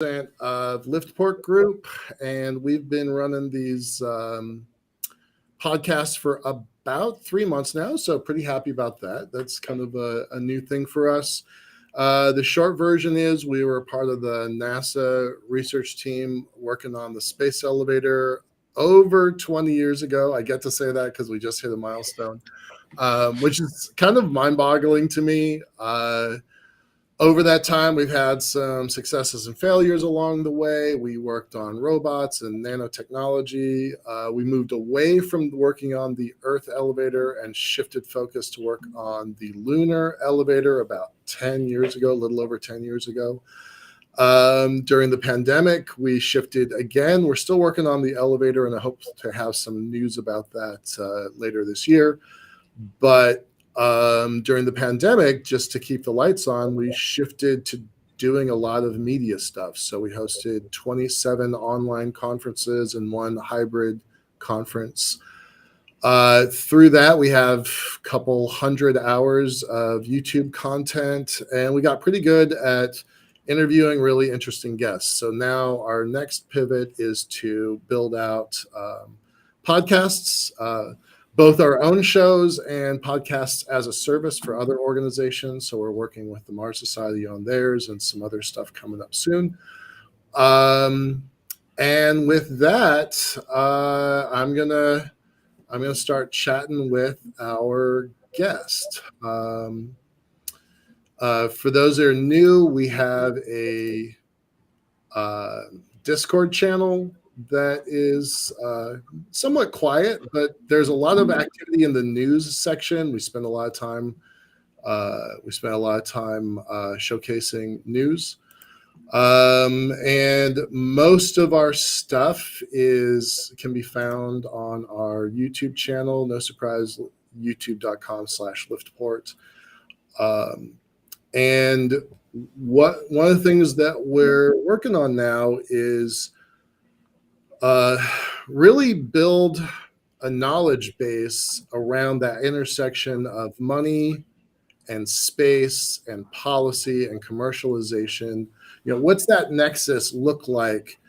Of Liftport Group, and we've been running these podcasts for about 3 months now, so pretty happy about that. That's kind of a new thing for us. The short version is we were part of the NASA research team working on the space elevator over 20 years ago. I get to say that because we just hit a milestone, which is kind of mind-boggling to me. Over that time, we've had some successes and failures along the way. We worked on robots and nanotechnology. We moved away from working on the Earth elevator and shifted focus to work on the lunar elevator about 10 years ago, a little over 10 years ago. During the pandemic, we shifted again. We're still working on the elevator, and I hope to have some news about that later this year. But during the pandemic, just to keep the lights on, we shifted to doing a lot of media stuff. So we hosted 27 online conferences and one hybrid conference. Through that, we have a couple hundred hours of YouTube content, and we got pretty good at interviewing really interesting guests. So now our next pivot is to build out podcasts, both our own shows and podcasts as a service for other organizations. So we're working with the Mars Society on theirs and some other stuff coming up soon. And with that, I'm gonna start chatting with our guest. For those that are new, we have a Discord channel that is somewhat quiet, but there's a lot of activity in the news section. We spend a lot of time showcasing news, and most of our stuff can be found on our YouTube channel. No surprise, youtube.com/liftport. And one of the things that we're working on now is really build a knowledge base around that intersection of money and space and policy and commercialization. You know, what's that nexus look like?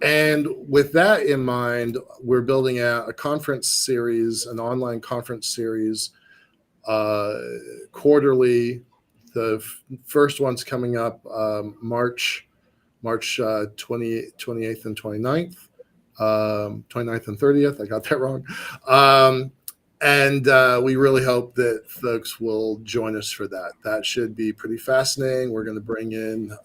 And with that in mind, we're building out a conference series, an online conference series, quarterly. The first one's coming up March 28th and 29th, 29th and 30th. I got that wrong. And we really hope that folks will join us for that. That should be pretty fascinating. We're going to bring in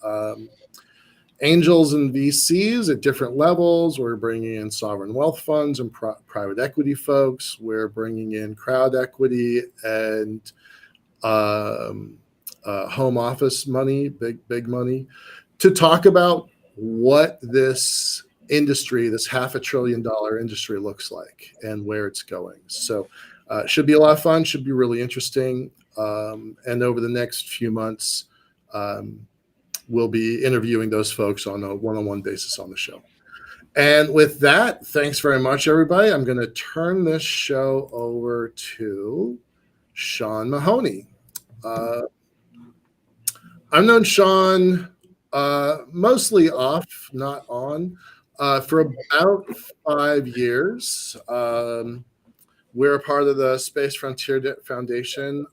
angels and VCs at different levels. We're bringing in sovereign wealth funds and private equity folks. We're bringing in crowd equity and home office money, big money, to talk about what this industry, this $500 billion industry looks like and where it's going. So it should be a lot of fun, should be really interesting. And over the next few months, we'll be interviewing those folks on a one-on-one basis on the show. And with that, thanks very much, everybody. I'm going to turn this show over to Sean Mahoney. I've known Sean mostly off, not on, for about 5 years. We're a part of the Space Frontier Foundation.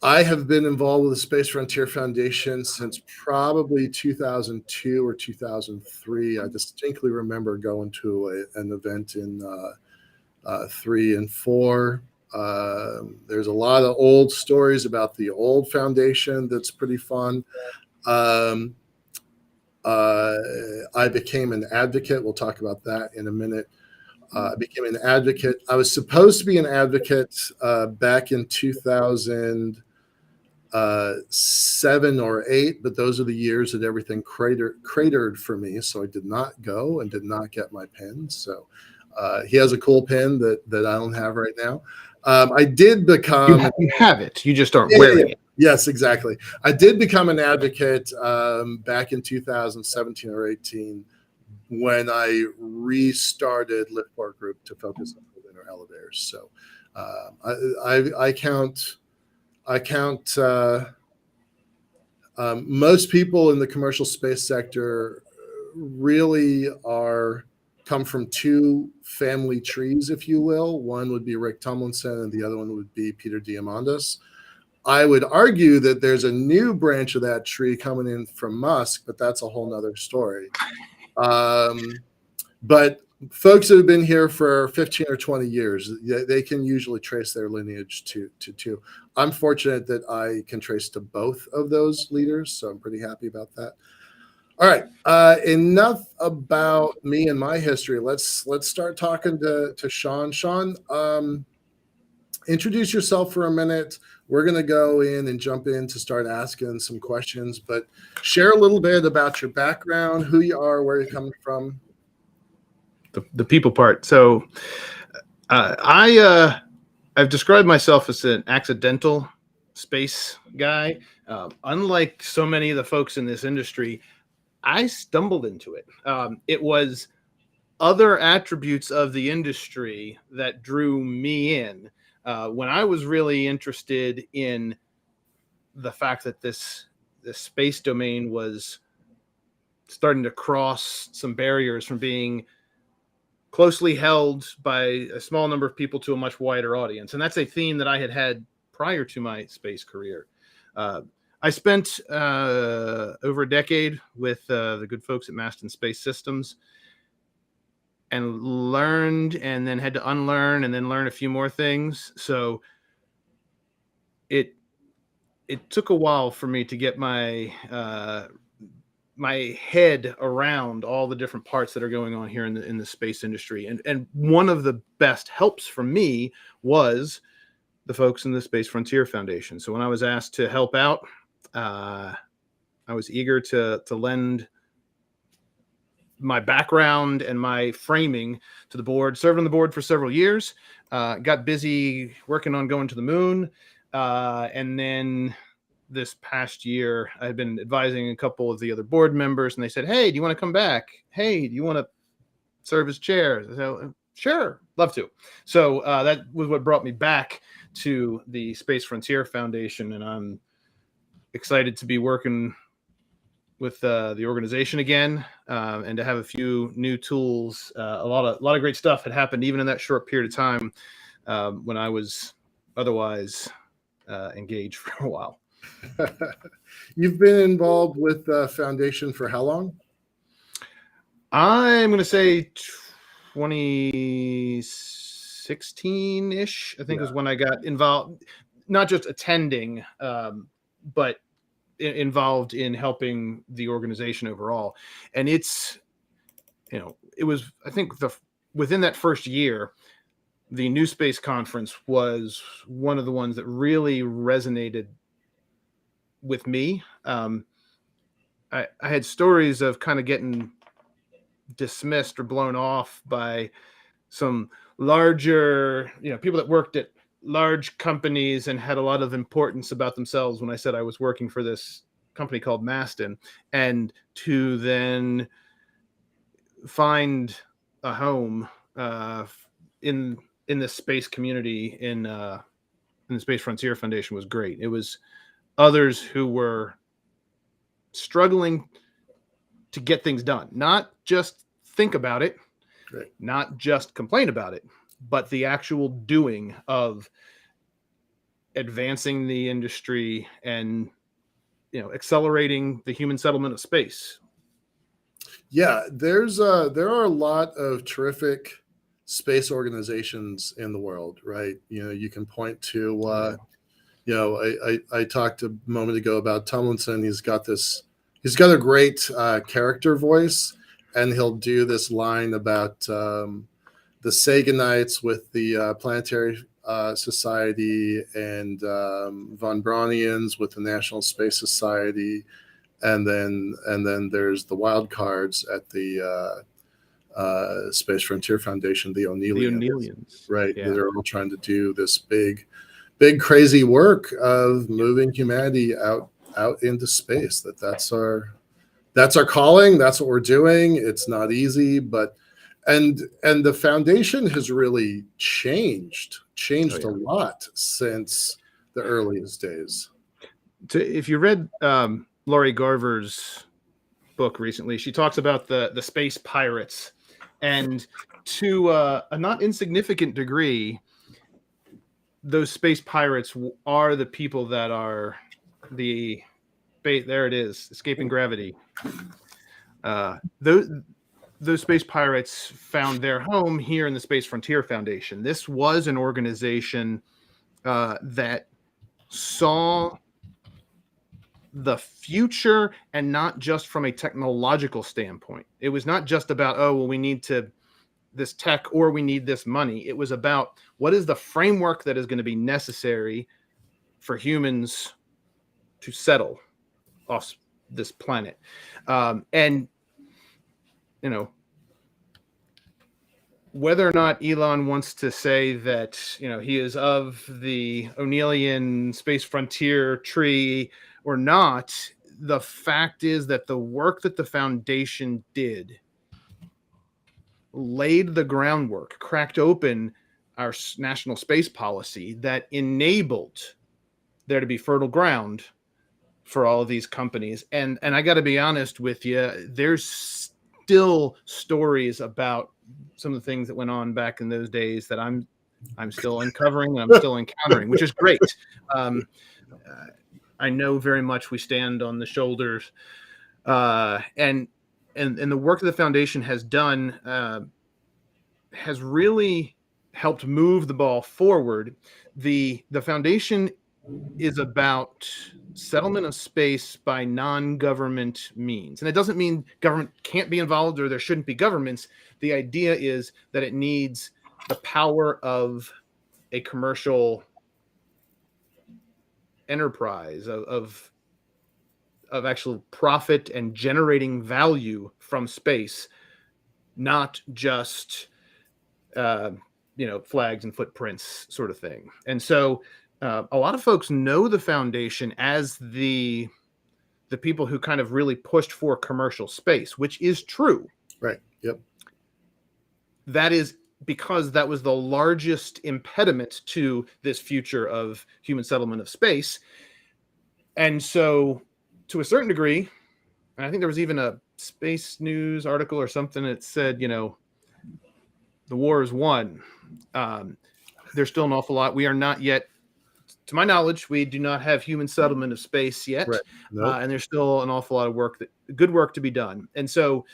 I have been involved with the Space Frontier Foundation since probably 2002 or 2003. I distinctly remember going to an event in 3 and 4. There's a lot of old stories about the old foundation that's pretty fun. I became an advocate. We'll talk about that in a minute. I became an advocate. I was supposed to be an advocate back in 2007 or 8, but those are the years that everything cratered for me. So I did not go and did not get my pin. So he has a cool pin that I don't have right now. I did become. You have it. You just aren't wearing it. Yes, exactly. I did become an advocate back in 2017 or 18 when I restarted Liftport Group to focus on lunar elevators. So I count Most people in the commercial space sector really come from two family trees, if you will. One would be Rick Tomlinson, and the other one would be Peter Diamandis. I would argue that there's a new branch of that tree coming in from Musk, but that's a whole nother story. But folks that have been here for 15 or 20 years, they can usually trace their lineage to two. I'm fortunate that I can trace to both of those leaders, so I'm pretty happy about that. All right, enough about me and my history. Let's start talking to Sean. Sean, introduce yourself for a minute. We're going to go in and jump in to start asking some questions, but share a little bit about your background, who you are, where you're coming from. The people part. So I've described myself as an accidental space guy. Unlike so many of the folks in this industry, I stumbled into it. It was other attributes of the industry that drew me in. When I was really interested in the fact that this space domain was starting to cross some barriers from being closely held by a small number of people to a much wider audience. And that's a theme that I had prior to my space career. I spent over a decade with the good folks at Maston Space Systems, and learned, and then had to unlearn, and then learn a few more things. So it took a while for me to get my my head around all the different parts that are going on here in the space industry. And one of the best helps for me was the folks in the Space Frontier Foundation. So when I was asked to help out, I was eager to lend my background and my framing to the board. Served on the board for several years, got busy working on going to the moon. And then this past year, I've been advising a couple of the other board members, and they said, "Hey, do you want to come back? Hey, do you want to serve as chair?" So, sure, love to. So that was what brought me back to the Space Frontier Foundation. And I'm excited to be working with the organization again, and to have a few new tools. A lot of great stuff had happened even in that short period of time when I was otherwise engaged for a while. You've been involved with the foundation for how long? I'm going to say 2016-ish, I think, was when I got involved, not just attending, but involved in helping the organization overall. And it's, it was, I think within that first year, the New Space Conference was one of the ones that really resonated with me. I had stories of kind of getting dismissed or blown off by some larger, people that worked at large companies and had a lot of importance about themselves when I said I was working for this company called Maston, and to then find a home in the space community in the Space Frontier Foundation was great. It was others who were struggling to get things done, not just think about it, right, not just complain about it, but the actual doing of advancing the industry and accelerating the human settlement of space. Yeah, there are a lot of terrific space organizations in the world, right? You can point to I talked a moment ago about Tomlinson. He's got a great character voice, and he'll do this line about the Saganites with the Planetary Society, and von Braunians with the National Space Society, and then there's the wild cards at the Space Frontier Foundation, the O'Neillians, right? Yeah. They're all trying to do this big crazy work of moving humanity out into space. That's our calling. That's what we're doing. It's not easy, but and the foundation has really changed a lot since the earliest days. If you read Laurie Garver's book recently. She talks about the space pirates, and to a not insignificant degree, those space pirates are the people that are there it is, escaping gravity. Those space pirates found their home here in the Space Frontier Foundation. This was an organization that saw the future, and not just from a technological standpoint. It was not just about, oh, well, we need this tech or we need this money. It was about what is the framework that is going to be necessary for humans to settle off this planet. And, you know, whether or not Elon wants to say that, you know, he is of the O'Neillian space frontier tree or not, the fact is that the work that the foundation did laid the groundwork, cracked open our national space policy that enabled there to be fertile ground for all of these companies. And I got to be honest with you, there's still stories about some of the things that went on back in those days that I'm still uncovering and I'm still encountering, which is great. I know very much we stand on the shoulders, and the work that the foundation has done has really helped move the ball forward. The foundation is about settlement of space by non-government means. And it doesn't mean government can't be involved or there shouldn't be governments. The idea is that it needs the power of a commercial enterprise of actual profit and generating value from space, not just flags and footprints sort of thing. And so a lot of folks know the foundation as the people who kind of really pushed for commercial space, which is true. Right. Yep. That is because that was the largest impediment to this future of human settlement of space. And so to a certain degree, and I think there was even a Space News article or something that said, you know, the war is won. There's still an awful lot. We are not yet, to my knowledge, we do not have human settlement of space yet. Right. Nope. And there's still an awful lot of good work to be done. And so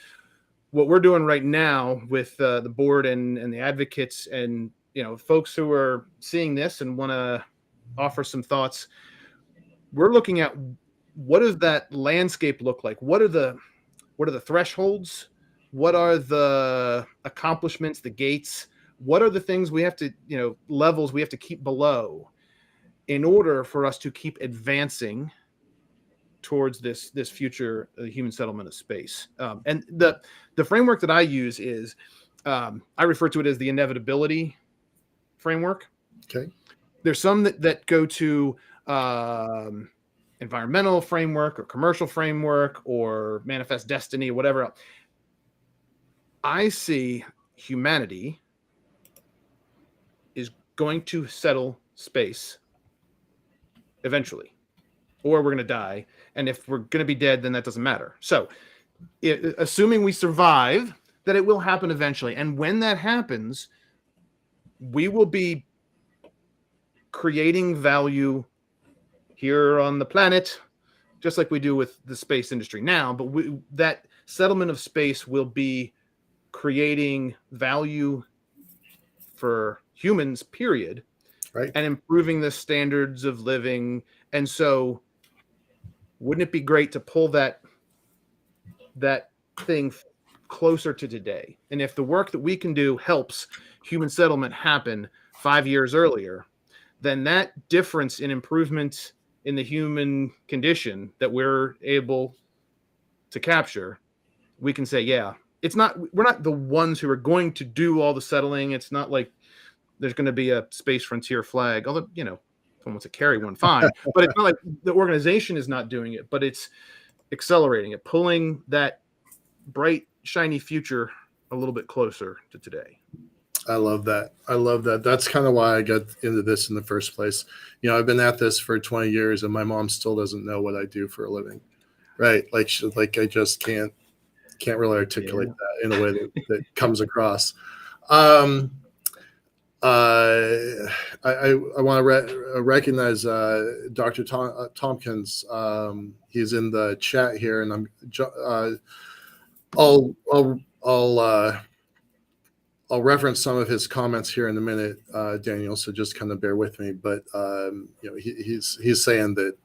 what we're doing right now with the board and the advocates and, you know, folks who are seeing this and want to offer some thoughts, we're looking at what does that landscape look like? What are the thresholds? What are the accomplishments, the gates? What are the things we have to, you know, levels we have to keep below in order for us to keep advancing towards this future human settlement of space? And the framework that I use is, I refer to it as the inevitability framework. Okay. There's some that go to environmental framework or commercial framework or manifest destiny or whatever else. I see humanity is going to settle space eventually, or we're going to die. And if we're going to be dead, then that doesn't matter. So assuming we survive, that it will happen eventually. And when that happens, we will be creating value here on the planet, just like we do with the space industry now. But that settlement of space will be creating value for humans, period. Right. And improving the standards of living. And so wouldn't it be great to pull that thing closer to today? And if the work that we can do helps human settlement happen 5 years earlier, then that difference in improvement in the human condition that we're able to capture, we can say, yeah, we're not the ones who are going to do all the settling. It's not like there's going to be a space frontier flag, although, you know, if someone wants to carry one, fine. But it's not like the organization is not doing it, but it's accelerating it, pulling that bright, shiny future a little bit closer to today. I love that. That's kind of why I got into this in the first place. You know, I've been at this for 20 years and my mom still doesn't know what I do for a living. right. Like I just can't really articulate that in a way that comes across. Um, I want to recognize Dr. Tompkins. He's in the chat here, and I'll reference some of his comments here in a minute, Daniel. So just kind of bear with me. But he's saying that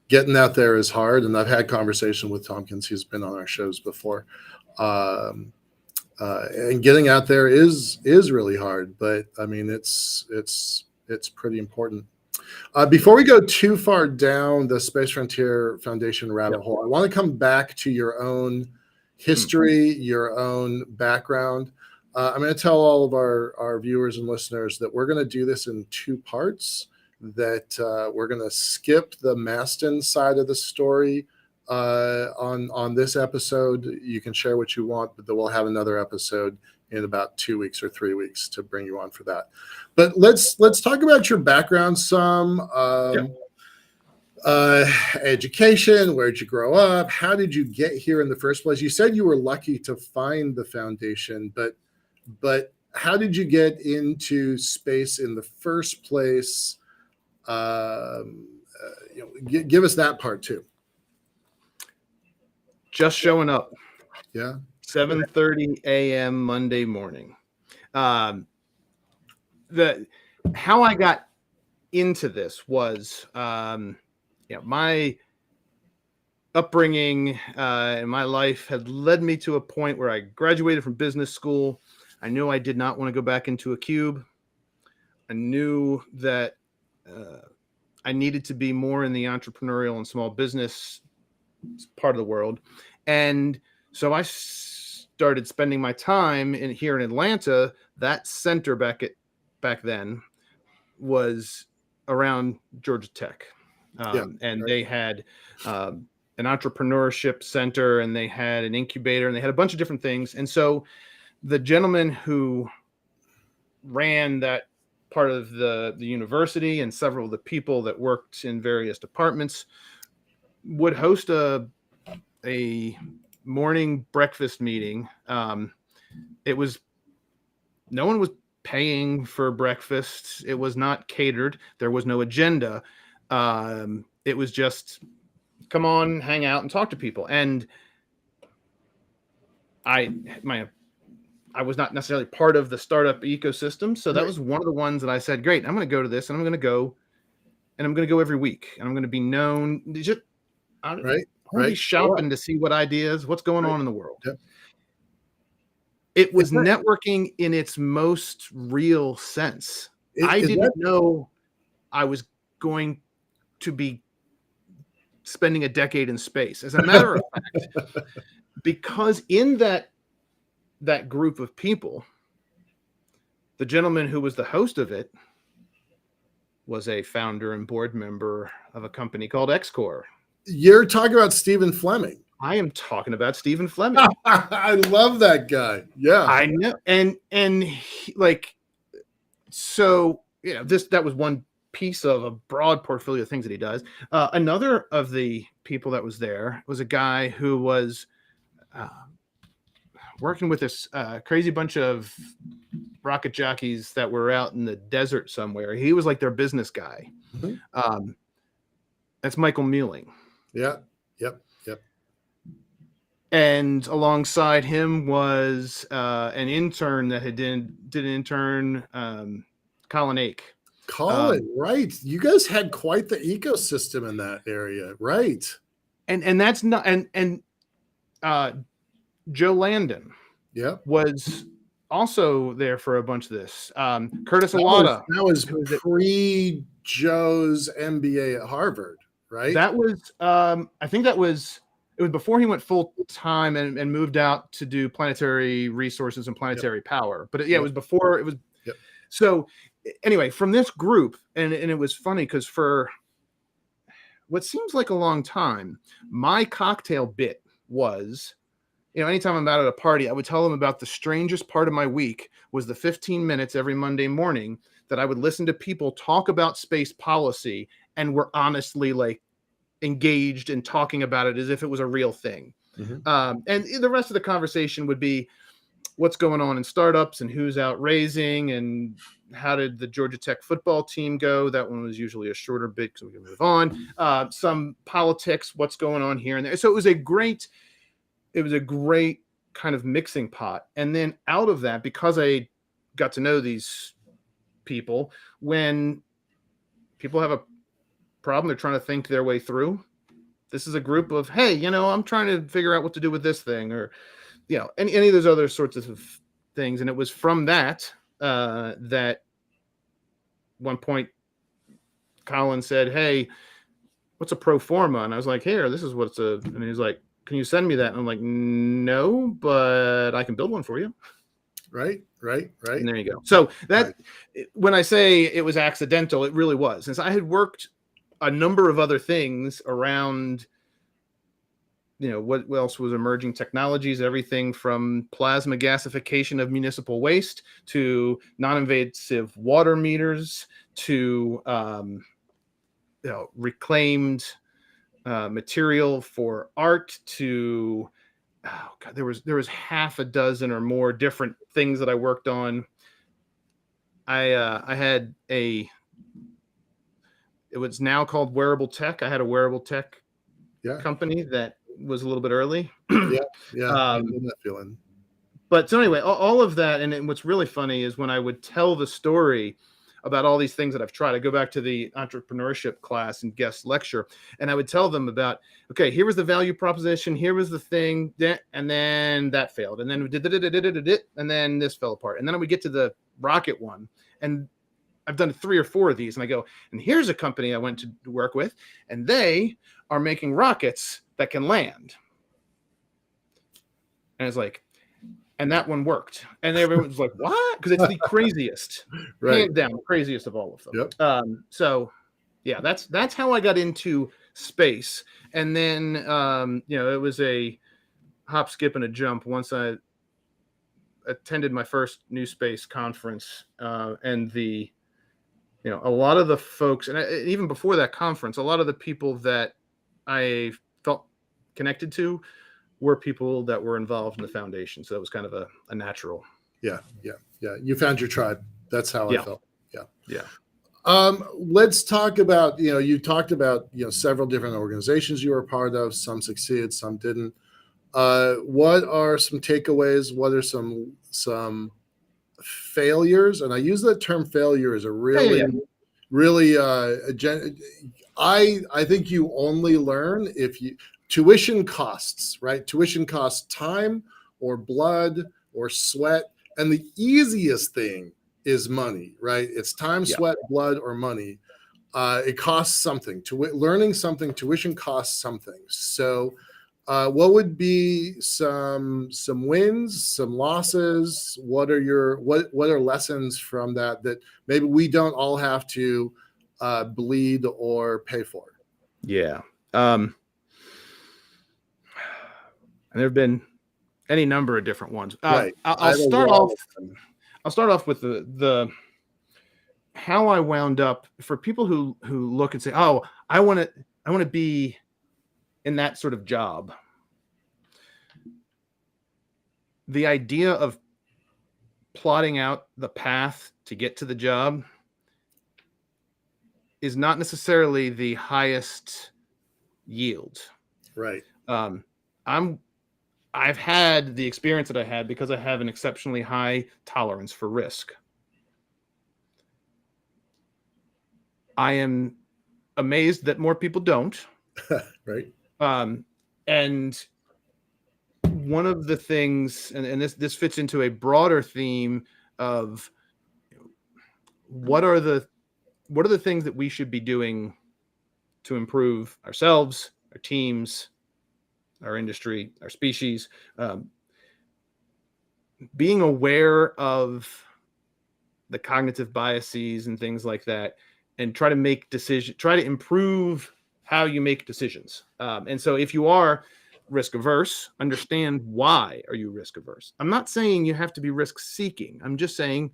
getting out there is hard, and I've had conversation with Tompkins. He's been on our shows before, and getting out there is really hard. But I mean, it's pretty important. Before we go too far down the Space Frontier Foundation rabbit hole, I want to come back to your own history, your own background. I'm going to tell all of our viewers and listeners that we're going to do this in 2 parts, that we're going to skip the Maston side of the story on this episode. You can share what you want, but then we'll have another episode in about 2 weeks or 3 weeks to bring you on for that. But let's talk about your background some. Education, where'd you grow up? How did you get here in the first place? You said you were lucky to find the foundation, but how did you get into space in the first place? Give us that part too. Just showing up. Yeah. 7:30 a.m. Monday morning. How I got into this was, my upbringing and my life had led me to a point where I graduated from business school. I knew I did not want to go back into a cube. I knew that I needed to be more in the entrepreneurial and small business part of the world. And so I started spending my time here in Atlanta. That center back then was around Georgia Tech. They had an entrepreneurship center, and they had an incubator, and they had a bunch of different things. And so the gentleman who ran that part of the university, and several of the people that worked in various departments, would host a morning breakfast meeting. It was, no one was paying for breakfast. It was not catered. There was no agenda. It was just, come on, hang out and talk to people. And I was not necessarily part of the startup ecosystem. So that was one of the ones that I said, great, I'm going to go to this, and I'm going to go every week, and I'm going to be known. I'm be shopping to see what ideas, what's going on in the world. Yep. It was networking in its most real sense. I didn't know I was going to be spending a decade in space. As a matter of fact, because in that group of people, the gentleman who was the host of it was a founder and board member of a company called XCore. You're talking about Stephen Fleming. I am talking about Stephen Fleming. I love that guy. Yeah, I know. And he, that was one piece of a broad portfolio of things that he does. Another of the people that was there was a guy who was working with this crazy bunch of rocket jockeys that were out in the desert somewhere. He was like their business guy. Mm-hmm. That's Michael Mealing. Yeah. Yep. And alongside him was an intern that did an intern, Colin Ake. Colin, right? You guys had quite the ecosystem in that area, right? And that's not and Joe Landon, was also there for a bunch of this. Curtis Alada. That was pre Joe's MBA at Harvard, right? That was I think it was before he went full time and moved out to do planetary resources and planetary power. But it was before it was. Yep. So anyway, from this group, and it was funny because for what seems like a long time, my cocktail bit was, anytime I'm out at a party, I would tell them about the strangest part of my week was the 15 minutes every Monday morning that I would listen to people talk about space policy and were honestly like engaged in talking about it as if it was a real thing. Mhm. And the rest of the conversation would be what's going on in startups and who's out raising and how did the Georgia Tech football team go. That one was usually a shorter bit because we can move on. Some politics, what's going on here and there. So it was a great kind of mixing pot. And then out of that, because I got to know these people, when people have a problem they're trying to think their way through, this is a group of, hey, I'm trying to figure out what to do with this thing, or any of those other sorts of things. And it was from that that one point Colin said, hey, what's a pro forma? And I was like, here, this is what's and he's like, can you send me that? And I'm like, no, but I can build one for you. Right. And there you go. So that when I say it was accidental, it really was. Since I had worked a number of other things around, what else was emerging technologies, everything from plasma gasification of municipal waste to non-invasive water meters to reclaimed material for art to there was half a dozen or more different things that I worked on. I had it was now called Wearable Tech. I had a Wearable Tech company that was a little bit early. I know that feeling. But so anyway, all of that, and what's really funny is when I would tell the story about all these things that I've tried. I go back to the entrepreneurship class and guest lecture, and I would tell them about, okay, here was the value proposition, here was the thing, and then that failed, and then we did it, and then this fell apart, and then we get to the rocket one, and I've done 3 or 4 of these, and I go, and here's a company I went to work with, and they are making rockets that can land, and it's like, and that one worked. And everyone was like, what? Because it's the craziest, hands down, the craziest of all of them. Yep. So yeah, that's how I got into space. And then, it was a hop, skip, and a jump once I attended my first New Space conference. And a lot of the folks, and even before that conference, a lot of the people that I felt connected to were people that were involved in the foundation. So that was kind of a natural. Yeah. You found your tribe. That's how I felt. Yeah. Let's talk about, you talked about, several different organizations you were a part of. Some succeeded, some didn't. What are some takeaways? What are some failures? And I use that term failure as a really, I think you only learn if tuition costs, right? Tuition costs time or blood or sweat. And the easiest thing is money, right? It's time, sweat, blood, or money. It costs something. Learning something, tuition costs something. So what would be some wins, some losses? What are lessons from that maybe we don't all have to bleed or pay for? Yeah. And there have been any number of different ones. Right. I'll start off with the how I wound up, for people who look and say, oh, I want to be in that sort of job. The idea of plotting out the path to get to the job is not necessarily the highest yield. Right. I've had the experience that I had because I have an exceptionally high tolerance for risk. I am amazed that more people don't. Right. And one of the things, and this fits into a broader theme of what are the things that we should be doing to improve ourselves, our teams, our industry, our species, being aware of the cognitive biases and things like that, and try to improve how you make decisions. And so if you are risk averse, understand why are you risk averse. I'm not saying you have to be risk seeking. I'm just saying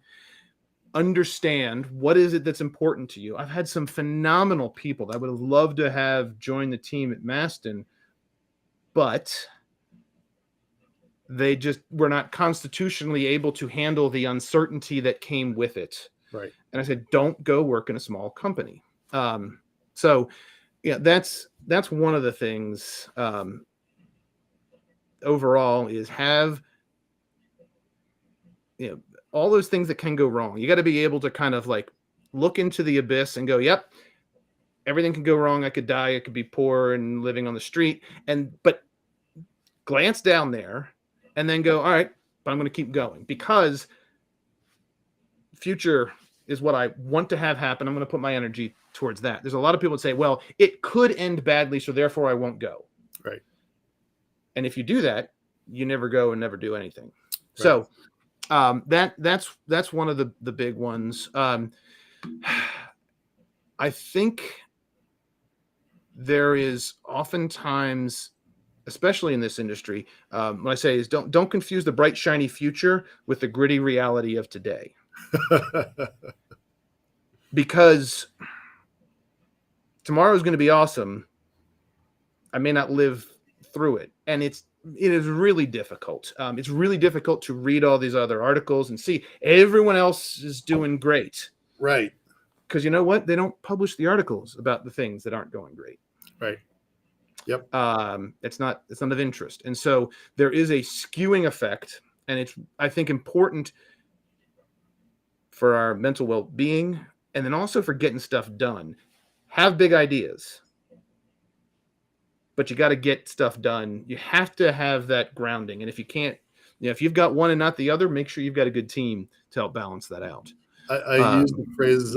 understand what is it that's important to you. I've had some phenomenal people that I would have loved to have joined the team at Maston, but they just were not constitutionally able to handle the uncertainty that came with it. Right. And I said, don't go work in a small company. So yeah, that's one of the things overall is have, all those things that can go wrong. You got to be able to kind of like look into the abyss and go, yep, everything can go wrong. I could die. I could be poor and living on the street. But glance down there and then go, all right, but I'm going to keep going because future is what I want to have happen. I'm going to put my energy towards that. There's a lot of people that say, well, it could end badly, so therefore I won't go. Right. And if you do that, you never go and never do anything. Right. So that's one of the big ones. I think there is oftentimes, especially in this industry, what I say is don't confuse the bright shiny future with the gritty reality of today. Because tomorrow is going to be awesome. I may not live through it, and it is really difficult. It's really difficult to read all these other articles and see everyone else is doing great. Right. Because you know what? They don't publish the articles about the things that aren't going great. Right. Yep. It's not of interest. And so there is a skewing effect, and it's, I think, important for our mental well-being and then also for getting stuff done. Have big ideas, but you got to get stuff done. You have to have that grounding. And if you can't, if you've got one and not the other, make sure you've got a good team to help balance that out. I use the phrase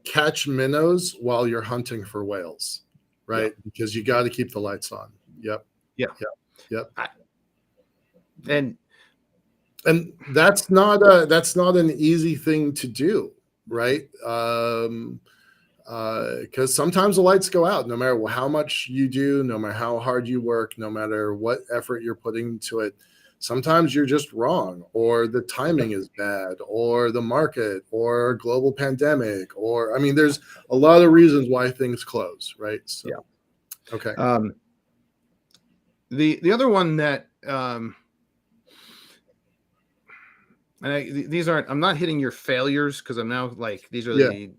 catch minnows while you're hunting for whales, right? Yep. Because you got to keep the lights on. Yep. Yep. Yep. And that's not an easy thing to do, right? Because sometimes the lights go out no matter how much you do, no matter how hard you work, no matter what effort you're putting into it. Sometimes you're just wrong, or the timing is bad, or the market, or global pandemic, or there's a lot of reasons why things close, right? So, yeah. Okay. The other one that these aren't. I'm not hitting your failures because I'm now like these are the.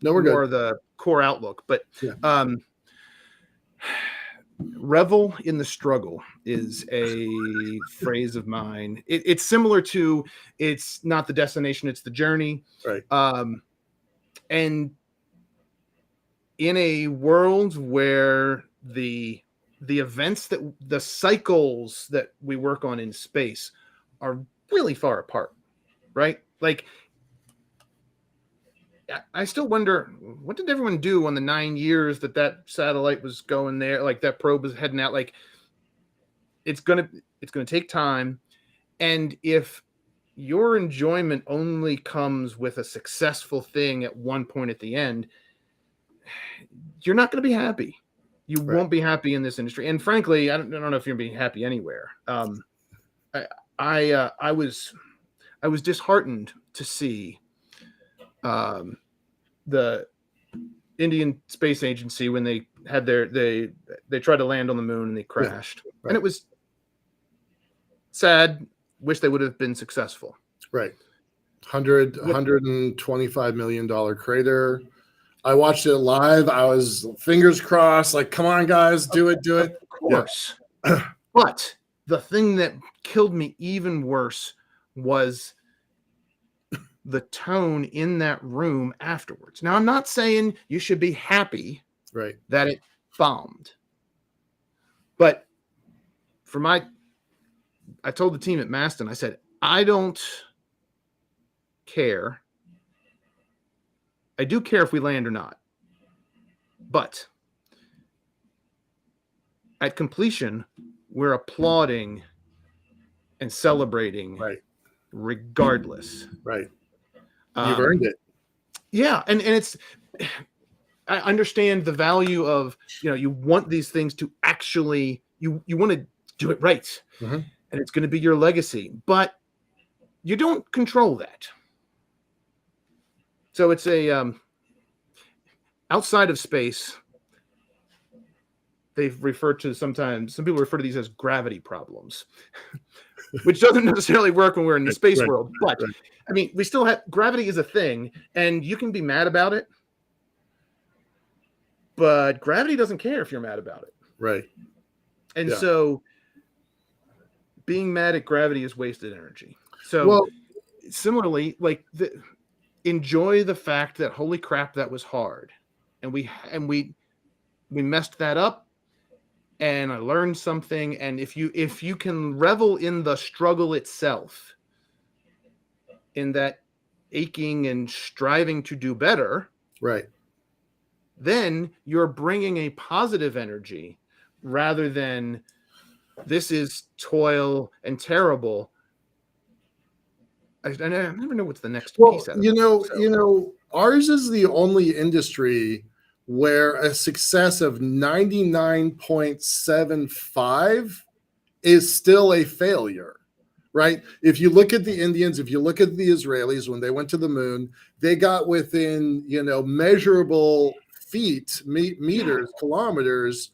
No, we're more good. The core outlook, but revel in the struggle is a phrase of mine. It's similar to it's not the destination, it's the journey. Right. And in a world where the events that the cycles that we work on in space are really far apart, right? Like, I still wonder, what did everyone do on the 9 years that satellite was going there? Like that probe was heading out. Like it's gonna take time, and if your enjoyment only comes with a successful thing at one point at the end, you're not going to be happy. You won't be happy in this industry, and frankly, I don't know if you're being happy anywhere. I was disheartened to see. The Indian Space Agency, when they had they tried to land on the moon and they crashed. Yeah, right. And it was sad. Wish they would have been successful. Right. $125 million crater. I watched it live. I was fingers crossed, like, come on, guys, do it. Of course. Yeah. But the thing that killed me even worse was the tone in that room afterwards. Now, I'm not saying you should be happy that it bombed. But I told the team at Maston, I said, I don't care. I do care if we land or not. But at completion, we're applauding and celebrating regardless. Right. You've earned it. Yeah. And it's, I understand the value of, you want these things to actually, you want to do it right. Mm-hmm. And it's going to be your legacy, but you don't control that. So it's a outside of space. They've referred to sometimes, some people refer to these as gravity problems, which doesn't necessarily work when we're in the space world. But I mean, we still have gravity is a thing, and you can be mad about it, but gravity doesn't care if you're mad about it. Right. And so being mad at gravity is wasted energy. So similarly, like enjoy the fact that holy crap, that was hard. And we messed that up. And I learned something. And if you can revel in the struggle itself, in that aching and striving to do better, right, then you're bringing a positive energy rather than this is toil and terrible. I never know what's the next piece. You know, ours is the only industry where a success of 99.75 is still a failure, right? If you look at the Indians, if you look at the Israelis, when they went to the moon, they got within, measurable feet, meters, kilometers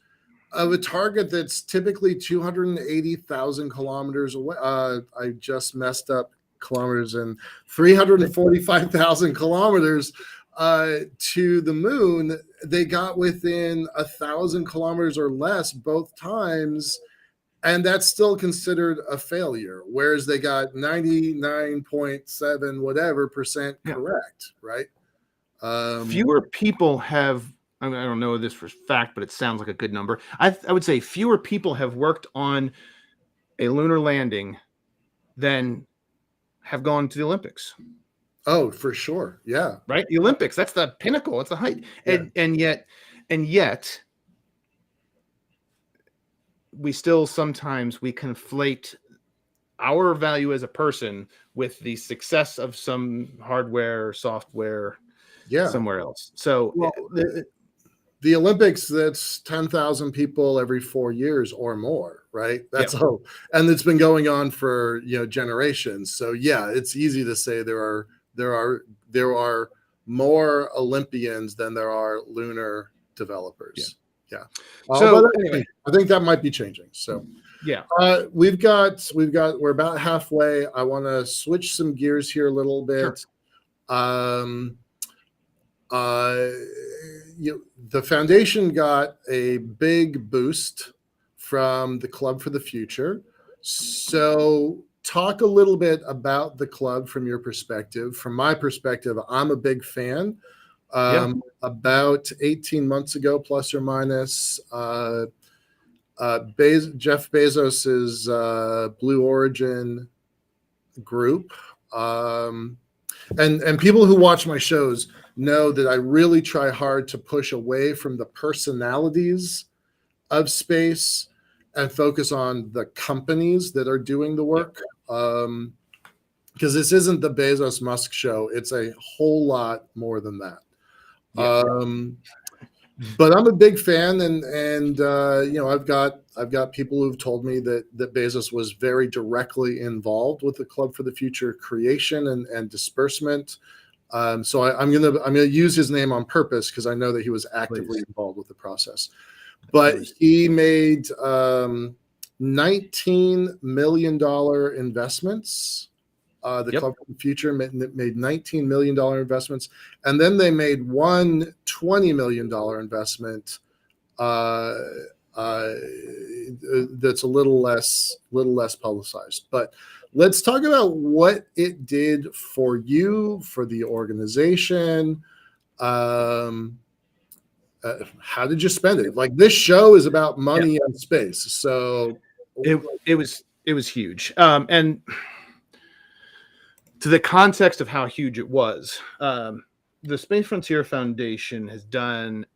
of a target that's typically 280,000 kilometers away. I just messed up kilometers, and 345,000 kilometers to the moon. They got within 1,000 kilometers or less both times, and that's still considered a failure, whereas they got 99.7 whatever percent correct, right? Fewer people have, I don't know this for fact, but it sounds like a good number. I would say fewer people have worked on a lunar landing than have gone to the Olympics. Oh, for sure. Yeah. Right. The Olympics, that's the pinnacle. It's the height. And yet we still sometimes we conflate our value as a person with the success of some hardware or software somewhere else. So the Olympics, that's 10,000 people every 4 years or more, right? That's how, and it's been going on for generations. So it's easy to say there are more Olympians than there are lunar developers. So anyway, I think that might be changing. So we're about halfway. I want to switch some gears here a little bit. Sure. The foundation got a big boost from the Club for the Future. So talk a little bit about the club from your perspective. From my perspective, I'm a big fan. About 18 months ago, plus or minus, Jeff Bezos's Blue Origin group, and people who watch my shows know that I really try hard to push away from the personalities of space and focus on the companies that are doing the work. Because this isn't the Bezos Musk show. It's a whole lot more than that. But I'm a big fan, and I've got people who've told me that Bezos was very directly involved with the Club for the Future creation and disbursement. So I'm gonna use his name on purpose because I know that he was actively involved with the process. But he made $19 million investments. The Club for the Future made $19 million investments, and then they made one $20 million investment. That's a little less publicized. But let's talk about what it did for you, for the organization. How did you spend it? Like, this show is about money and space, so it was huge. And to the context of how huge it was, the Space Frontier Foundation has done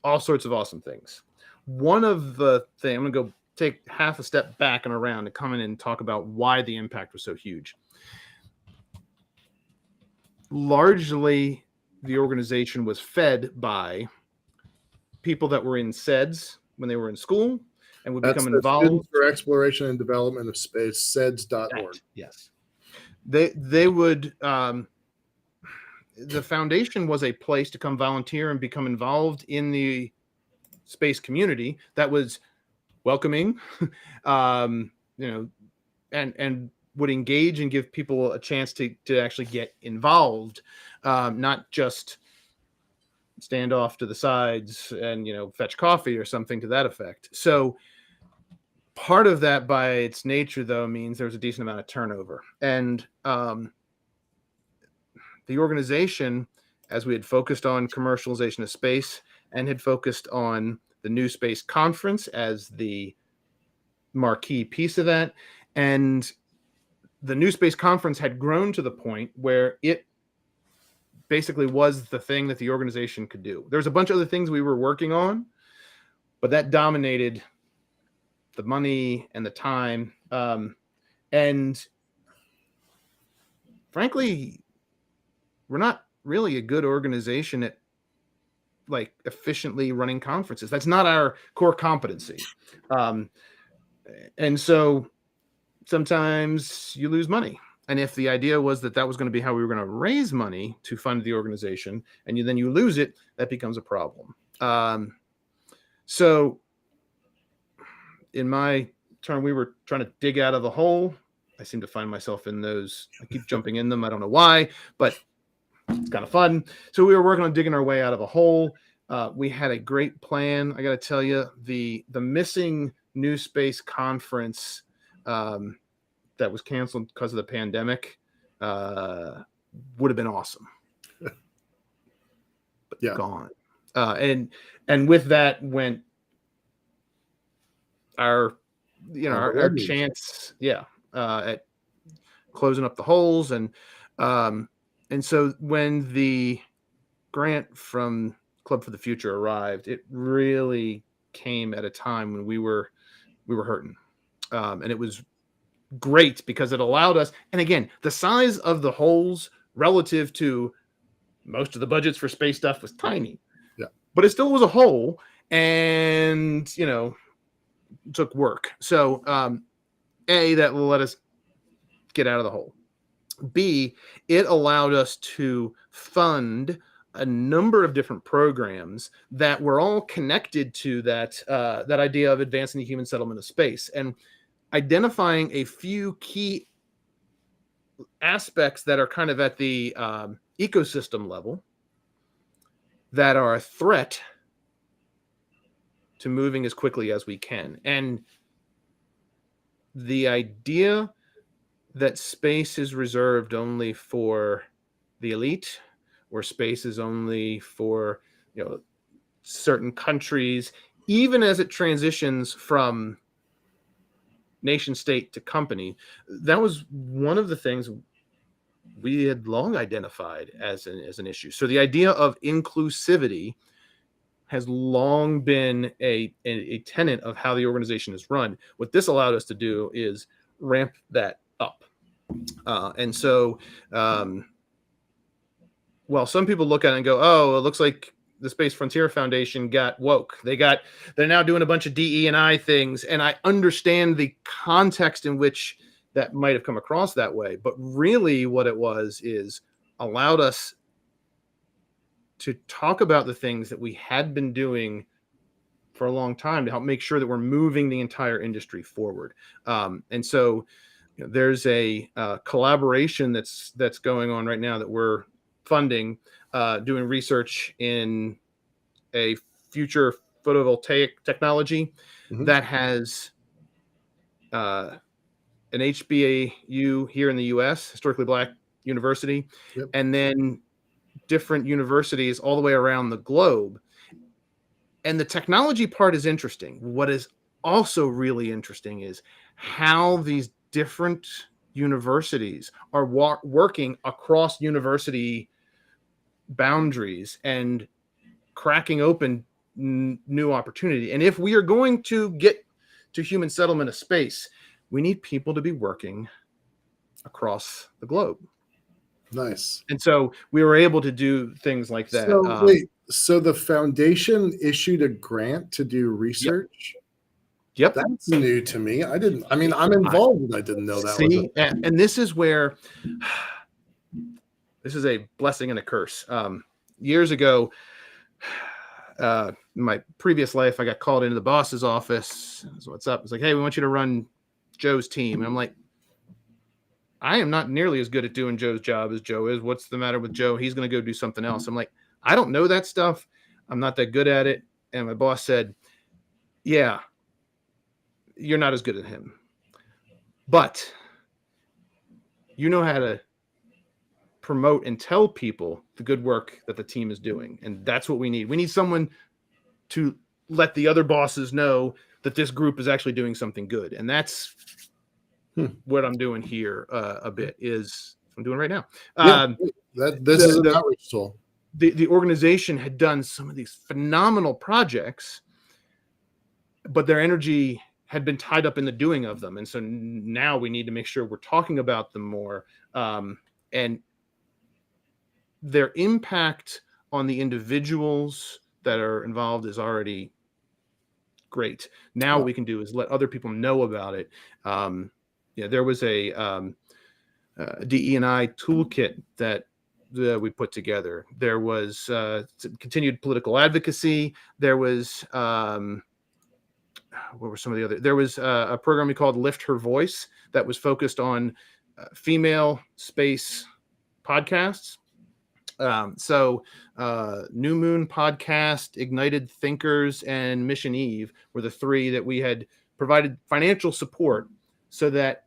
all sorts of awesome things. One of the things, I'm going to go take half a step back and around to come in and talk about why the impact was so huge. Largely, the organization was fed by people that were in SEDS when they were in school and would become involved. Students for Exploration and Development of Space, SEDS.org. Yes. They would, the foundation was a place to come volunteer and become involved in the space community that was welcoming, and would engage and give people a chance to actually get involved, not just stand off to the sides and fetch coffee or something to that effect. So part of that, by its nature, though, means there's a decent amount of turnover. And the organization, as we had focused on commercialization of space and had focused on the New Space Conference as the marquee piece of that, and the New Space Conference had grown to the point where it basically was the thing that the organization could do. There's a bunch of other things we were working on, but that dominated the money and the time. And frankly, we're not really a good organization at like efficiently running conferences. That's not our core competency. And so sometimes you lose money. And if the idea was that was going to be how we were going to raise money to fund the organization, and then you lose it, that becomes a problem. So in my turn, we were trying to dig out of the hole. I seem to find myself in those. I keep jumping in them. I don't know why, but it's kind of fun. So we were working on digging our way out of a hole. We had a great plan. I got to tell you, the missing New Space Conference that was canceled because of the pandemic would have been awesome, but gone. And with that went our chance, at closing up the holes. And so when the grant from Club for the Future arrived, it really came at a time when we were hurting. And it was great because it allowed us, and again, the size of the holes relative to most of the budgets for space stuff was tiny. Yeah. But it still was a hole, and took work. So A, that will let us get out of the hole. B, it allowed us to fund a number of different programs that were all connected to that idea of advancing the human settlement of space, and identifying a few key aspects that are kind of at the ecosystem level that are a threat to moving as quickly as we can. And the idea that space is reserved only for the elite, or space is only for certain countries, even as it transitions from nation state to company, that was one of the things we had long identified as an issue. So the idea of inclusivity has long been a tenet of how the organization is run. What this allowed us to do is ramp that up. And so while some people look at it and go, oh, it looks like the Space Frontier Foundation got woke. They're now doing a bunch of DE&I things. And I understand the context in which that might have come across that way. But really what it was is allowed us to talk about the things that we had been doing for a long time to help make sure that we're moving the entire industry forward. And so there's a collaboration that's going on right now that we're funding, doing research in a future photovoltaic technology that has an HBAU here in the U.S., historically Black university, and then different universities all the way around the globe. And the technology part is interesting. What is also really interesting is how these different universities are working across university boundaries and cracking open new opportunity. And if we are going to get to human settlement of space, we need people to be working across the globe. Nice. And so we were able to do things like that. So so the foundation issued a grant to do research? Yep. That's new to me. I'm involved, and I didn't know that. And this is where this is a blessing and a curse. Years ago, in my previous life, I got called into the boss's office. So what's up? It's like, hey, we want you to run Joe's team. And I'm like, I am not nearly as good at doing Joe's job as Joe is. What's the matter with Joe? He's going to go do something else. I'm like, I don't know that stuff. I'm not that good at it. And my boss said, yeah, you're not as good as him, but you know how to promote and tell people the good work that the team is doing. And that's what we need. We need someone to let the other bosses know that this group is actually doing something good. And that's what I'm doing here a bit is I'm doing right now. This is an outreach tool. The organization had done some of these phenomenal projects, but their energy had been tied up in the doing of them. And so now we need to make sure we're talking about them more. And their impact on the individuals that are involved is already great. Now what we can do is let other people know about it. There was a DE&I toolkit that we put together. There was continued political advocacy. There was what were some of the other? There was a program we called Lift Her Voice that was focused on female space podcasts. New Moon Podcast, Ignited Thinkers, and Mission Eve were the three that we had provided financial support so that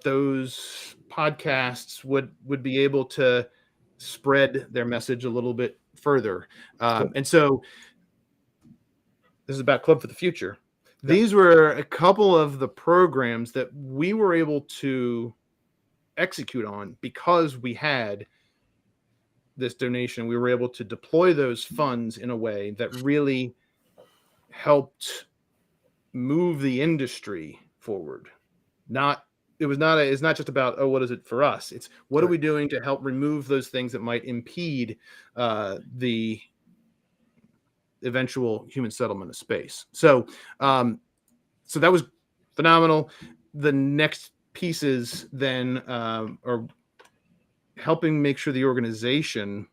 those podcasts would be able to spread their message a little bit further. And so this is about Club for the Future. These were a couple of the programs that we were able to execute on because we had this donation. We were able to deploy those funds in a way that really helped move the industry forward. It's not just about, oh, what is it for us? It's what are we doing to help remove those things that might impede the eventual human settlement of space. So that was phenomenal. The next pieces then are helping make sure the organization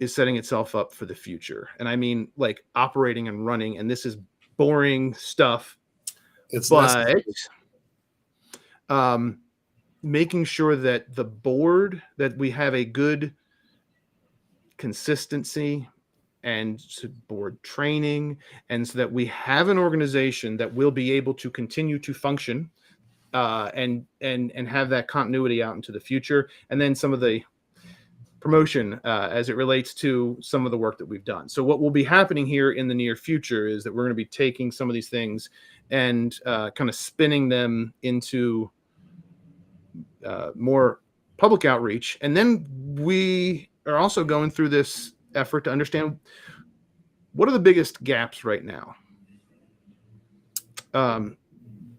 is setting itself up for the future. And I mean, like operating and running, and this is boring stuff. Making sure that the board, that we have a good consistency and board training, and so that we have an organization that will be able to continue to function and have that continuity out into the future. And then some of the promotion as it relates to some of the work that we've done. So what will be happening here in the near future is that we're going to be taking some of these things and kind of spinning them into more public outreach. And then we are also going through this effort to understand what are the biggest gaps right now. And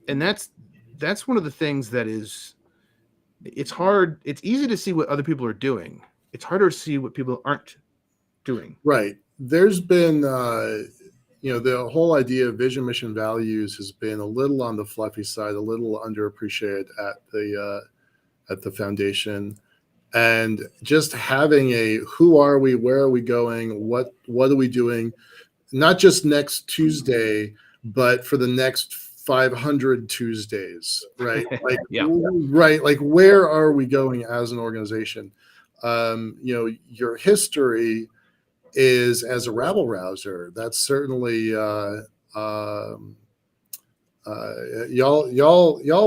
that's one of the things that it's hard. It's easy to see what other people are doing. It's harder to see what people aren't doing. Right. There's been, the whole idea of vision, mission, values has been a little on the fluffy side, a little underappreciated at the foundation. And just having who are we, where are we going, what are we doing, not just next Tuesday, but for the next 500 Tuesdays, right? Like, right. Like, where are we going as an organization? Your history is as a rabble rouser. That's certainly, y'all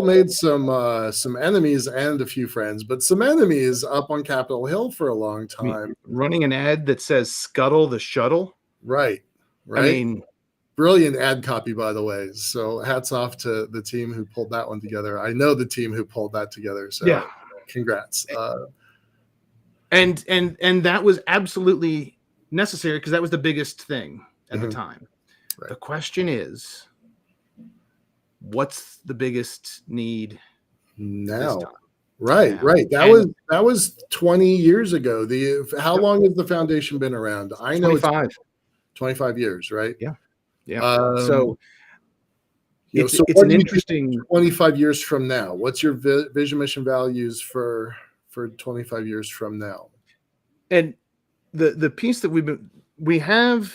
made some enemies and a few friends, but some enemies up on Capitol Hill for a long time. Running an ad that says "Scuttle the Shuttle." Right. I mean, brilliant ad copy, by the way. So hats off to the team who pulled that one together. I know the team who pulled that together. So yeah, congrats. And that was absolutely necessary because that was the biggest thing at the time. Right. The question is, what's the biggest need now? Right. That was 20 years ago. How long has the foundation been around? I know 25 years, right? Yeah. So it's an interesting 25 years from now. What's your vision, mission, values for for 25 years from now. And the piece that we have,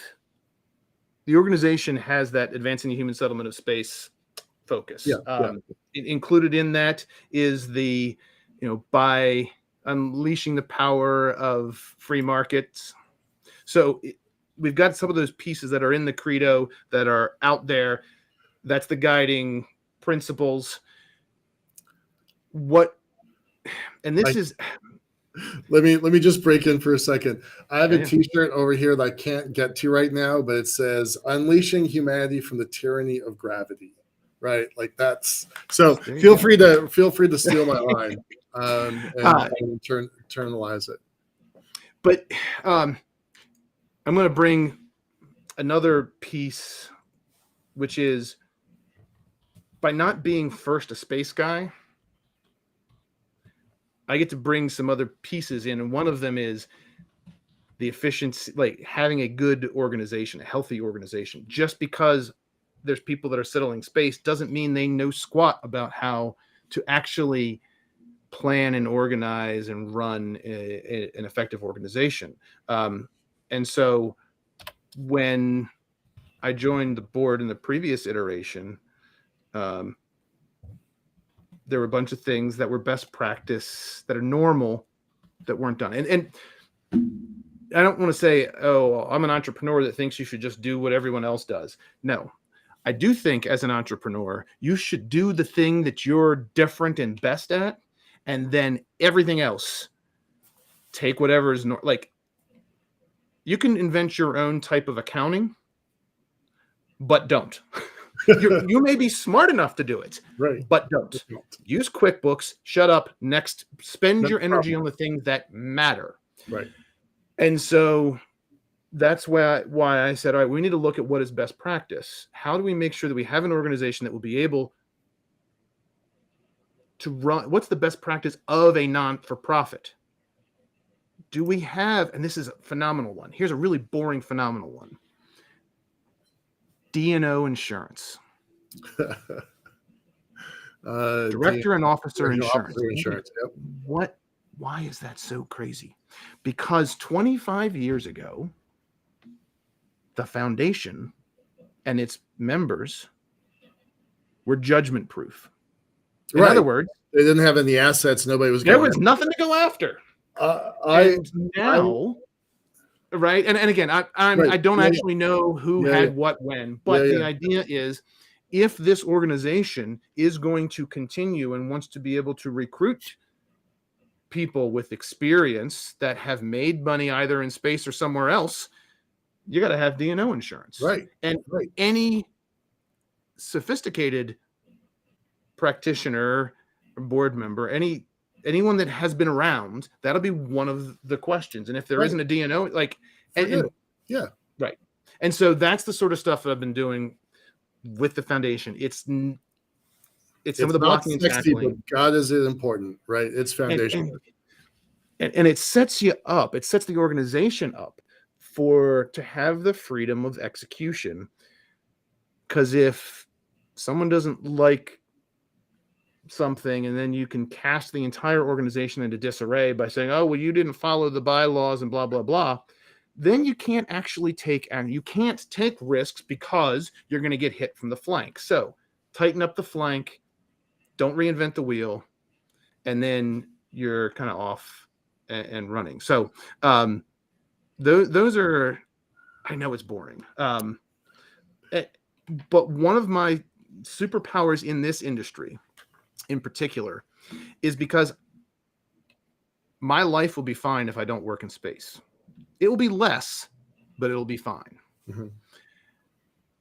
the organization has that advancing the human settlement of space focus. Included in that is the, by unleashing the power of free markets. So we've got some of those pieces that are in the credo that are out there. That's the guiding principles. And this is. Let me just break in for a second. I have a T-shirt over here that I can't get to right now, but it says "Unleashing Humanity from the Tyranny of Gravity." Right, like that's so. Feel free to steal my line and internalize it. But I'm going to bring another piece, which is by not being first a space guy, I get to bring some other pieces in. And one of them is the efficiency, like having a good organization, a healthy organization. Just because there's people that are settling space doesn't mean they know squat about how to actually plan and organize and run an effective organization. And so when I joined the board in the previous iteration, there were a bunch of things that were best practice that are normal that weren't done. And I don't want to say, oh, I'm an entrepreneur that thinks you should just do what everyone else does. No, I do think as an entrepreneur, you should do the thing that you're different and best at. And then everything else, take whatever is like, you can invent your own type of accounting, but don't. You may be smart enough to do it, right? But don't. Use QuickBooks. Shut up. Next, spend your energy on the things that matter. Right. And so that's why I said, all right, we need to look at what is best practice. How do we make sure that we have an organization that will be able to run? What's the best practice of a non-for-profit? Do we have, and this is a phenomenal one. Here's a really boring, phenomenal one. D&O insurance. Director and officer insurance. Yep. Why is that so crazy? Because 25 years ago, the foundation and its members were judgment proof. In other words, they didn't have any assets. Nobody was. There was nothing to go after. Right. And again, I don't actually know who had what when, but the idea is if this organization is going to continue and wants to be able to recruit people with experience that have made money either in space or somewhere else, you got to have D&O insurance. Right. And any sophisticated practitioner or board member, anyone that has been around, that'll be one of the questions. And if there isn't a D&O, like, right. And so that's the sort of stuff that I've been doing with the foundation. It's some of the blocking and tackling. God is important, right? It's foundational. And it sets you up. It sets the organization up to have the freedom of execution. Because if someone doesn't like something, and then you can cast the entire organization into disarray by saying, oh, well, you didn't follow the bylaws and blah, blah, blah, then you can't actually take risks because you're going to get hit from the flank. So tighten up the flank, don't reinvent the wheel, and then you're kind of off and running. So those are, I know it's boring, but one of my superpowers in this industry in particular is because my life will be fine if I don't work in space. It will be less, but it'll be fine. Mm-hmm.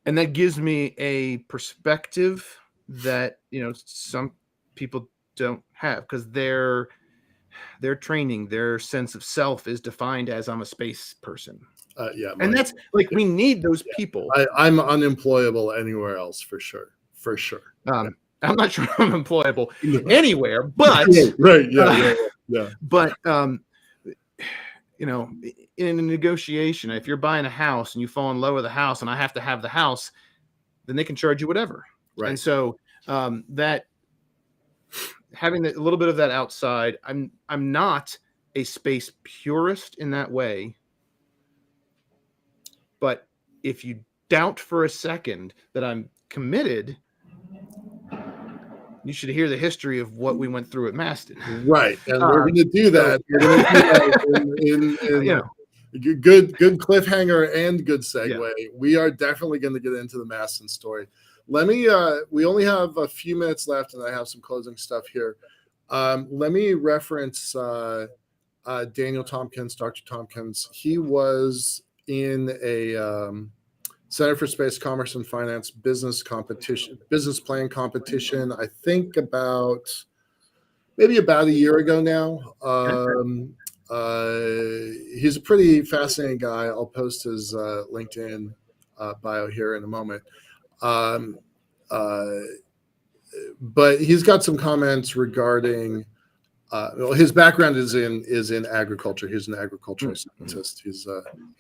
And that gives me a perspective that, some people don't have, because their training, their sense of self is defined as I'm a space person. And that's like, we need those people. I'm unemployable anywhere else for sure. I'm not sure I'm employable anywhere, but But in a negotiation, if you're buying a house and you fall in love with the house, and I have to have the house, then they can charge you whatever. Right. And so that having a little bit of that outside, I'm not a space purist in that way. But if you doubt for a second that I'm committed, you should hear the history of what we went through at Maston. Right, and we're going to do that. We're going to do that in good cliffhanger and good segue. Yeah. We are definitely going to get into the Maston story. Let me. We only have a few minutes left, and I have some closing stuff here. Let me reference Daniel Tompkins, Dr. Tompkins. He was in a Center for Space Commerce and Finance business plan competition. I think maybe about a year ago now. He's a pretty fascinating guy. I'll post his LinkedIn bio here in a moment. But he's got some comments regarding. Well, his background is in agriculture. He's an agricultural scientist. He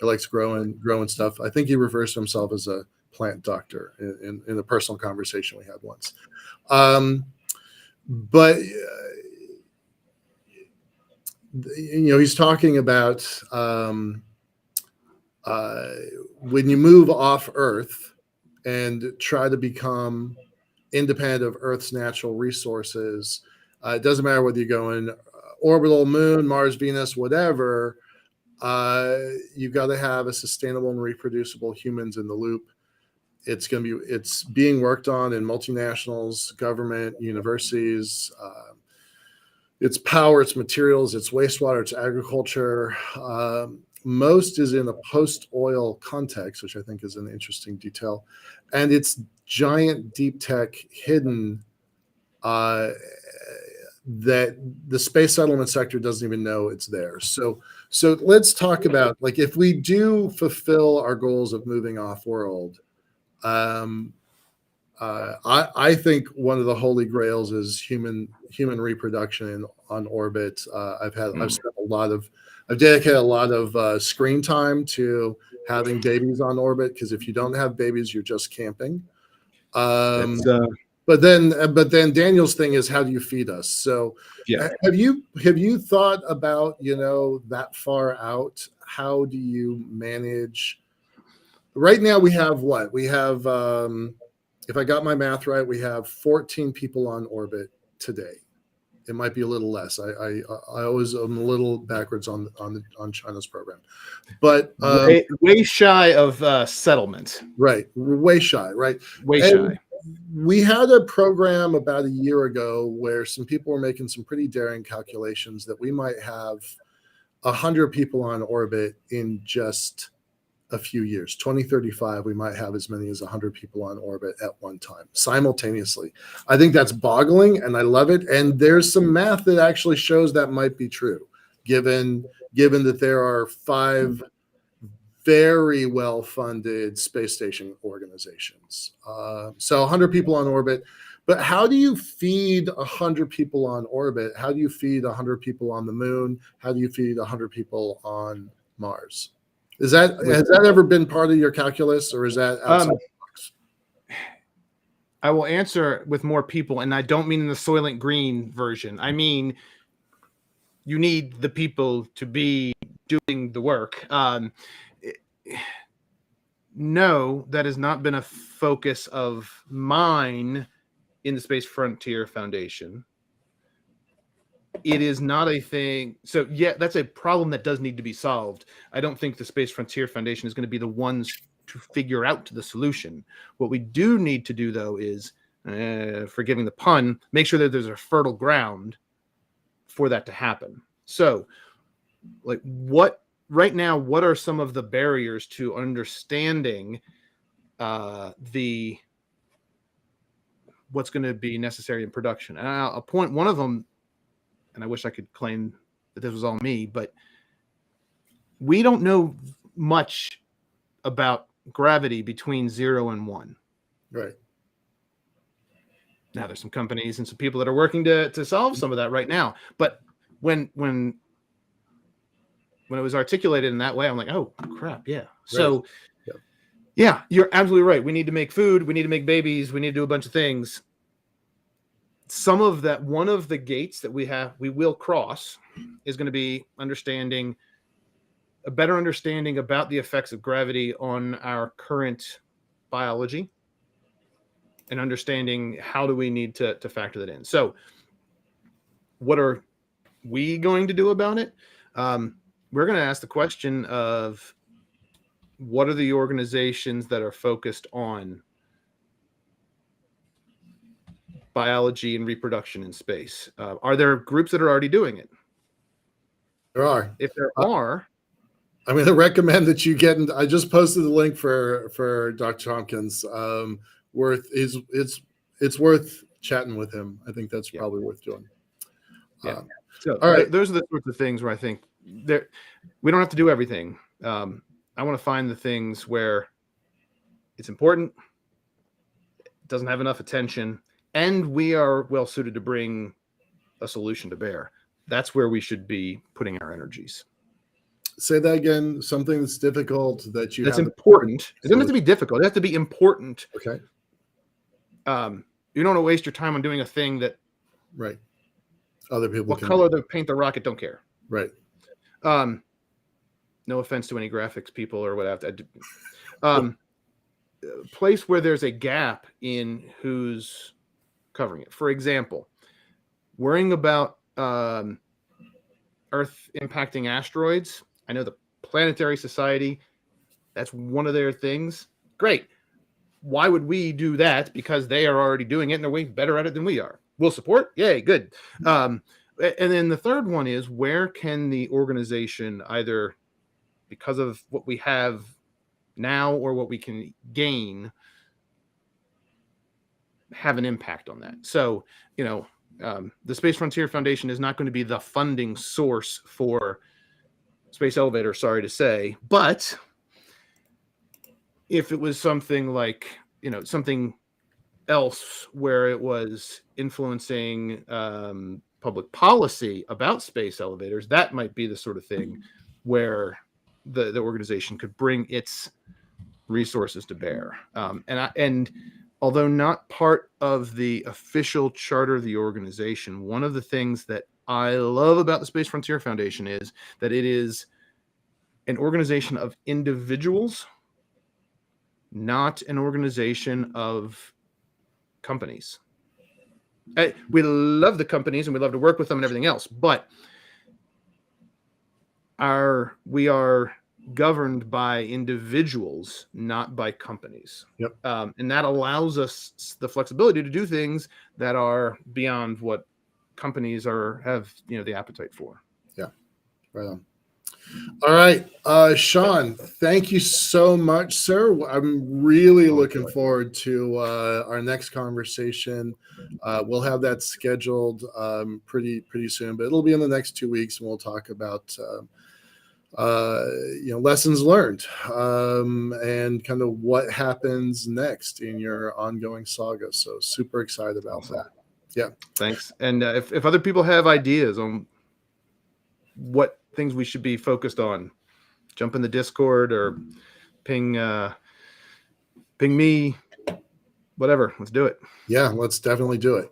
likes growing stuff. I think he refers to himself as a plant doctor in a personal conversation we had once. But he's talking about when you move off Earth and try to become independent of Earth's natural resources. It doesn't matter whether you're going orbital, moon, Mars, Venus, whatever. You've got to have a sustainable and reproducible humans in the loop. It's being worked on in multinationals, government, universities. It's power, it's materials, it's wastewater, it's agriculture. Most is in a post-oil context, which I think is an interesting detail, and it's giant deep tech hidden. That the space settlement sector doesn't even know it's there. So let's talk about, like, if we do fulfill our goals of moving off world, I think one of the holy grails is human reproduction on orbit. I've dedicated a lot of screen time to having babies on orbit, because if you don't have babies, you're just camping. But then Daniel's thing is, how do you feed us? So have you thought about, that far out? How do you manage? Right now we have what? We have, if I got my math right, we have 14 people on orbit today. It might be a little less. I always am a little backwards on China's program, but way shy of settlement. Right, way shy. Right, shy. We had a program about a year ago where some people were making some pretty daring calculations that we might have 100 people on orbit in just a few years. 2035, we might have as many as 100 people on orbit at one time, simultaneously. I think that's boggling, and I love it. And there's some math that actually shows that might be true, given that there are 5 very well-funded space station organizations. So 100 people on orbit. But how do you feed 100 people on orbit? How do you feed 100 people on the moon? How do you feed 100 people on Mars? Has that ever been part of your calculus, or is that outside the box? I will answer with more people, and I don't mean in the Soylent Green version. I mean, you need the people to be doing the work. No, that has not been a focus of mine in the Space Frontier Foundation. It is not a thing. So yeah, that's a problem that does need to be solved. I don't think the Space Frontier Foundation is going to be the ones to figure out the solution. What we do need to do, though, is, forgiving the pun, make sure that there's a fertile ground for that to happen. So, like, right now, what are some of the barriers to understanding what's going to be necessary in production? And I'll point one of them, and I wish I could claim that this was all me, but we don't know much about gravity between 0 and 1. Right. Now, there's some companies and some people that are working to solve some of that right now. But when it was articulated in that way, I'm like, oh crap, yeah. Right. So yeah, you're absolutely right. We need to make food. We need to make babies. We need to do a bunch of things. some of that, one of the gates that we will cross is going to be a better understanding about the effects of gravity on our current biology, and understanding how do we need to factor that in. So what are we going to do about it? We're going to ask the question of, what are the organizations that are focused on biology and reproduction in space? Are there groups that are already doing it? There are. If there are, I'm going to recommend that you get. I just posted the link for Dr. Tompkins. It's worth chatting with him. I think that's probably worth doing. Yeah. So all right. Those are the sorts of things where I think we don't have to do everything. I want to find the things where it's important, it doesn't have enough attention, and we are well suited to bring a solution to bear. That's where we should be putting our energies. Say that again. Something that's difficult that you. That's important. It doesn't have to be difficult. It has to be important. Okay. You don't want to waste your time on doing a thing that. Right. Other people. What color to paint the rocket? Don't care. Right. No offense to any graphics people or whatever. Place where there's a gap in who's covering it. For example, worrying about Earth impacting asteroids. I know the Planetary Society, that's one of their things. Great. Why would we do that? Because they are already doing it and they're way better at it than we are. We'll support. Yay, good. And then the third one is, where can the organization, either because of what we have now or what we can gain, have an impact on that? So, the Space Frontier Foundation is not going to be the funding source for Space Elevator, sorry to say, but if it was something like, something else where it was influencing public policy about space elevators, that might be the sort of thing where the organization could bring its resources to bear. And although not part of the official charter of the organization, one of the things that I love about the Space Frontier Foundation is that it is an organization of individuals, not an organization of companies. We love the companies and we love to work with them and everything else, but we are governed by individuals, not by companies. Yep. And that allows us the flexibility to do things that are beyond what companies have the appetite for. Yeah. Right on. All right, Sean, thank you so much, sir. I'm really looking forward to our next conversation. We'll have that scheduled pretty soon, but it'll be in the next 2 weeks, and we'll talk about lessons learned and kind of what happens next in your ongoing saga. So super excited about that. Yeah, thanks. And if other people have ideas on what things we should be focused on, jump in the Discord or ping me, whatever. Let's do it. Yeah, let's definitely do it.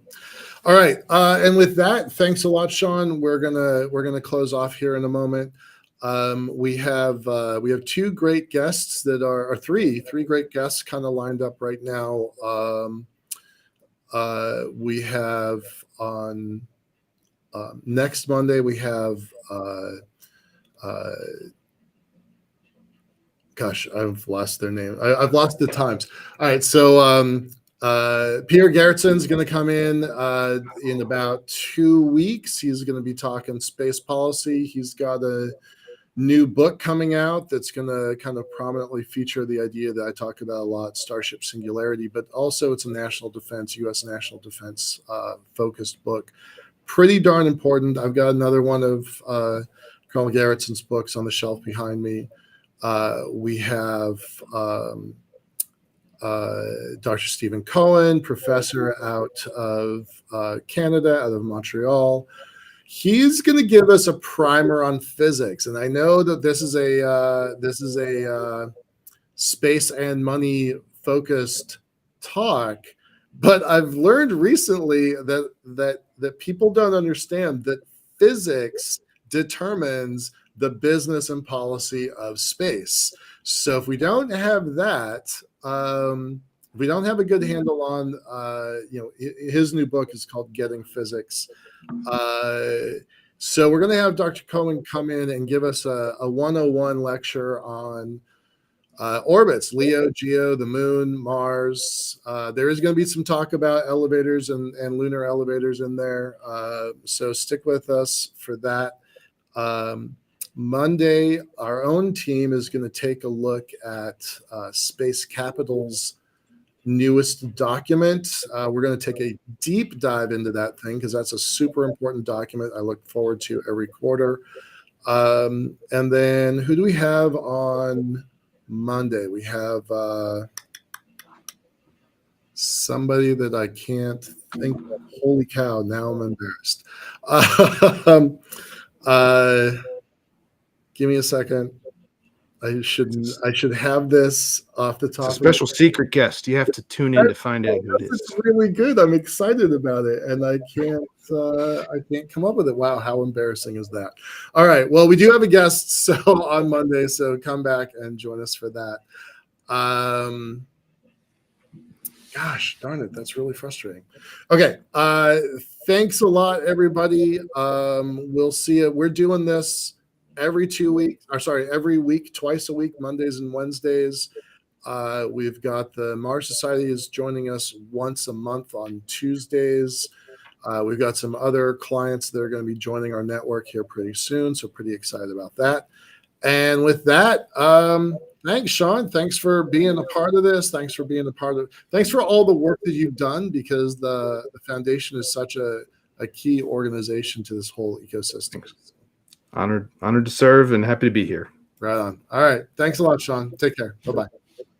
All right, and with that, thanks a lot, Sean. We're gonna close off here in a moment. We have 2 great guests that are three great guests kind of lined up right now. We have on next Monday we have gosh, I've lost their name. I've lost the times. All right, so Peter Gerritsen's going to come in about 2 weeks. He's going to be talking space policy. He's got a new book coming out that's going to kind of prominently feature the idea that I talk about a lot, Starship Singularity, but also it's a national defense, U.S. national defense focused book. Pretty darn important. I've got another one of Colonel Gerritsen's books on the shelf behind me. We have Dr. Stephen Cohen, professor out of Canada, out of Montreal. He's going to give us a primer on physics, and I know that this is a space and money focused talk, But I've learned recently that people don't understand that physics determines the business and policy of space. So if we don't have that, we don't have a good handle on, his new book is called Getting Physics. So we're going to have Dr. Cohen come in and give us a 101 lecture on orbits, Leo, Geo, the moon, Mars. There is going to be some talk about elevators and lunar elevators in there. So stick with us for that. Monday, our own team is going to take a look at Space Capital's newest document. We're going to take a deep dive into that thing because that's a super important document I look forward to every quarter. And then who do we have on Monday? We have somebody that I can't think of. Holy cow, now I'm embarrassed. Give me a second. I should have this off the top. It's a special secret guest. You have to tune in to find out who it is. It's really good. I'm excited about it, and I can't come up with it. Wow, how embarrassing is that? All right. Well, we do have a guest so on Monday, so come back and join us for that. Gosh darn it, that's really frustrating. Okay. Thanks a lot, everybody. We'll see you. We're doing this every week, twice a week, Mondays and Wednesdays. We've got the Mars Society is joining us once a month on Tuesdays. We've got some other clients that are going to be joining our network here pretty soon, so pretty excited about that. And with that, thanks, Sean. Thanks for being a part of this. Thanks for all the work that you've done, because the foundation is such a key organization to this whole ecosystem. Honored to serve and happy to be here. Right on. All right. Thanks a lot, Sean. Take care. Bye-bye.